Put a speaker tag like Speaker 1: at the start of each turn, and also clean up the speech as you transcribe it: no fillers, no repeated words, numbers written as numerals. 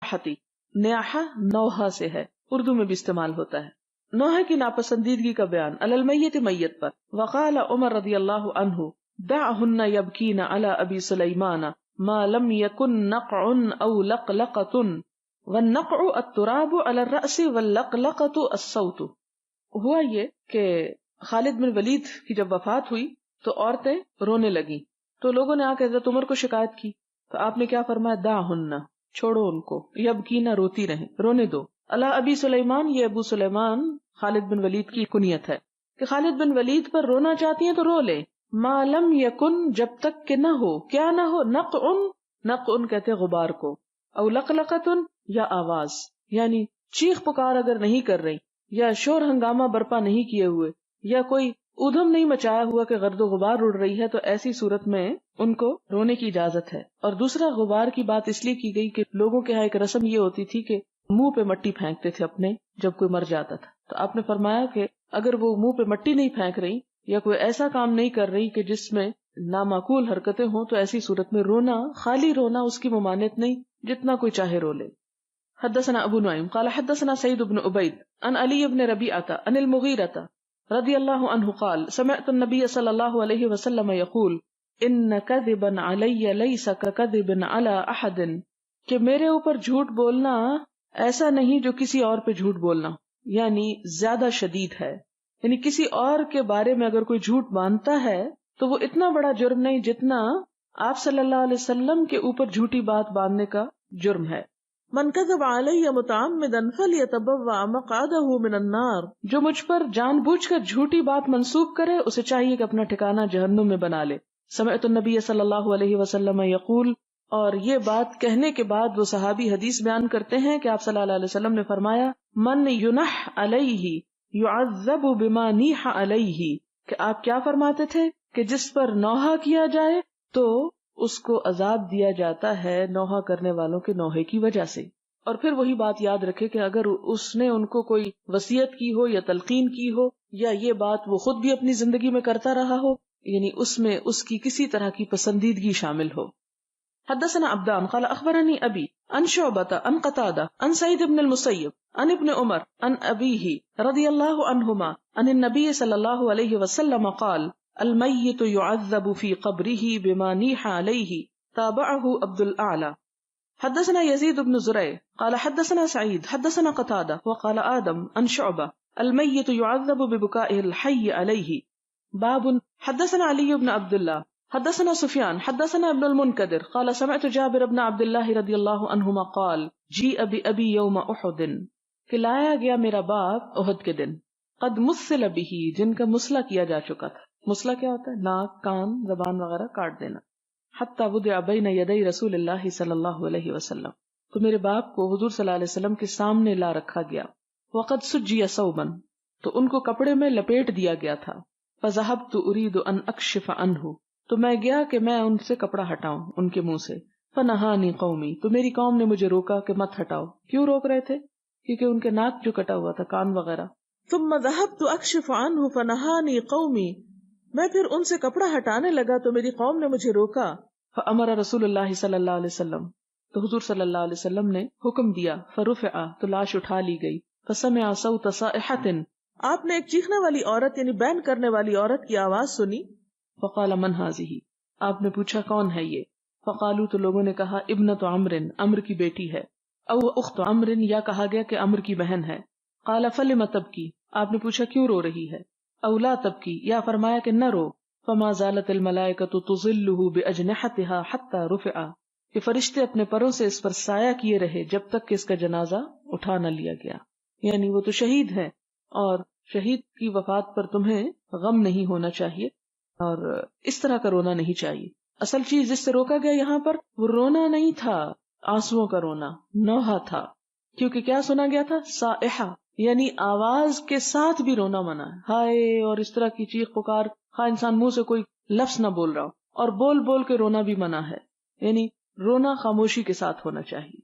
Speaker 1: نیاحتی، نیاحہ نوحہ سے ہے، اردو میں بھی استعمال ہوتا ہے۔ نوحہ کی ناپسندیدگی کا بیان علی المیت میت پر۔ وقال عمر رضی اللہ عنہ دعہن یبکین علی ابی سلیمان ما لم یکن نقع او لقلقۃ، والنقع التراب علی الرأس واللقلقۃ الصوت۔ ہوا یہ کہ خالد بن ولید کی جب وفات ہوئی تو عورتیں رونے لگیں، تو لوگوں نے آ کے حضرت عمر کو شکایت کی، تو آپ نے کیا فرمایا؟ دعہن، چھوڑو ان کو، یبکینا روتی رہیں، رونے دو۔ علی ابی سلیمان، یہ ابو سلیمان خالد بن ولید کی کنیت ہے کہ خالد بن ولید پر رونا چاہتی ہیں تو رو لیں۔ ما لم یکن، جب تک کہ نہ ہو، کیا نہ ہو؟ نقع کہتے ہیں غبار کو، او لقلقۃ، یا آواز، یعنی چیخ پکار اگر نہیں کر رہی، یا شور ہنگامہ برپا نہیں کیے ہوئے، یا کوئی ادھم نہیں مچایا ہوا کہ گرد و غبار اڑ رہی ہے، تو ایسی صورت میں ان کو رونے کی اجازت ہے۔ اور دوسرا غبار کی بات اس لیے کی گئی کہ لوگوں کے ہاں ایک رسم یہ ہوتی تھی کہ منہ پہ مٹی پھینکتے تھے اپنے جب کوئی مر جاتا تھا، تو آپ نے فرمایا کہ اگر وہ منہ پہ مٹی نہیں پھینک رہی یا کوئی ایسا کام نہیں کر رہی کہ جس میں نامعقول حرکتیں ہوں، تو ایسی صورت میں رونا، خالی رونا اس کی ممانعت نہیں، جتنا کوئی چاہے رو لے۔ حدثنا ابو نعیم قال حدثنا سعید بن عبید عن علی بن ربیعۃ عن المغیرۃ رضی اللہ عنہ قال سمعت النبی صلی اللہ علیہ وسلم یقول ان کذبا علی لیس ککذب علی احد، کہ میرے اوپر جھوٹ بولنا ایسا نہیں جو کسی اور پہ جھوٹ بولنا، یعنی زیادہ شدید ہے، یعنی کسی اور کے بارے میں اگر کوئی جھوٹ باندھتا ہے تو وہ اتنا بڑا جرم نہیں جتنا آپ صلی اللہ علیہ وسلم کے اوپر جھوٹی بات باندھنے کا جرم ہے۔ من کذب علی متعمدا فلیتبوأ مقعدہ من النار، جو مجھ پر جان بوجھ کر جھوٹی بات منسوب کرے اسے چاہیے کہ اپنا ٹھکانہ جہنم میں بنا لے۔ سمعت النبی صلی اللہ علیہ وسلم یقول، اور یہ بات کہنے کے بعد وہ صحابی حدیث بیان کرتے ہیں کہ آپ صلی اللہ علیہ وسلم نے فرمایا من ینح علیہ یعذب بما نیح علیہ، کہ آپ کیا فرماتے تھے کہ جس پر نوحہ کیا جائے تو اس کو عذاب دیا جاتا ہے نوحہ کرنے والوں کے نوحے کی وجہ سے۔ اور پھر وہی بات یاد رکھے کہ اگر اس نے ان کو کوئی وصیت کی ہو یا تلقین کی ہو، یا یہ بات وہ خود بھی اپنی زندگی میں کرتا رہا ہو، یعنی اس میں اس کی کسی طرح کی پسندیدگی شامل ہو۔ حدثنا عبدان قال اخبرني ابي عن شعبة عن قتادة عن سعيد بن المسيب عن ابن عمر عن ابيه رضي الله عنهما عن النبي صلى الله عليه وسلم قال الميت يعذب في قبره بما نيح عليه، تابعه عبد الاعلى۔ حدثنا يزيد بن زريع قال حدثنا سعيد حدثنا قتادة وقال آدم عن شعبة الميت يعذب ببكائه الحي عليه۔ باب حدثنا علي بن عبد الله حدثنا سفیان حدثنا ابن المنکدر قال سمعت جابر بن عبد اللہ رضی اللہ عنہما قال جیء بأبی یوم احد، کہ لایا گیا میرا باپ احد کے دن، قد مثل به، جن کا مسلح کیا جا چکا تھا۔ مسلح کیا ہوتا ہے؟ ناک، کان، زبان وغیرہ کاٹ دینا۔ حتی وضع بین یدی رسول اللہ صلی اللہ علیہ وسلم، تو میرے باپ کو حضور صلی اللہ علیہ وسلم کے سامنے لا رکھا گیا۔ وقد سجی ثوبا، تو ان کو کپڑے میں لپیٹ دیا گیا تھا۔ فذهبت اريد ان اکشف عنہ، تو میں گیا کہ میں ان سے کپڑا ہٹاؤں ان کے منہ سے۔ فنہانی قومی، تو میری قوم نے مجھے روکا کہ مت ہٹاؤ۔ کیوں روک رہے تھے؟ کیونکہ ان کے ناک جو کٹا ہوا تھا، کان وغیرہ۔ ثم ذهبت اکشف عنہ فنہانی قومی، میں پھر ان سے کپڑا ہٹانے لگا تو میری قوم نے مجھے روکا۔ فامر رسول اللہ صلی اللہ علیہ وسلم، تو حضور صلی اللہ علیہ وسلم نے حکم دیا۔ فرفع، تو لاش اٹھا لی گئی۔ فسمع صوت صائحۃ، آپ نے ایک چیخنے والی عورت یعنی بین کرنے والی عورت کی آواز سنی۔ فقال من هذه، آپ نے پوچھا کون ہے یہ؟ فقالوا، تو لوگوں نے کہا ابنت عمر، عمر کی بیٹی ہے، او اخت عمر، یا کہا گیا کہ عمر کی بہن ہے۔ قال فلم تبکی، آپ نے پوچھا کیوں رو رہی ہے؟ او لا تبکی، یا فرمایا کہ نہ رو۔ فما زالت الملائکۃ تظلہ باجنحتها حتى رفع، کہ فرشتے اپنے پروں سے اس پر سایہ کیے رہے جب تک کہ اس کا جنازہ اٹھا نہ لیا گیا۔ یعنی وہ تو شہید ہے، اور شہید کی وفات پر تمہیں غم نہیں ہونا چاہیے اور اس طرح کا رونا نہیں چاہیے۔ اصل چیز جس سے روکا گیا یہاں پر وہ رونا نہیں تھا، آنسوؤں کا رونا، نوحہ تھا، کیونکہ کیا سنا گیا تھا؟ صائحہ، یعنی آواز کے ساتھ بھی رونا منع ہے، ہائے اور اس طرح کی چیخ پکار، خواہ انسان منہ سے کوئی لفظ نہ بول رہا ہو، اور بول بول کے رونا بھی منع ہے، یعنی رونا خاموشی کے ساتھ ہونا چاہیے۔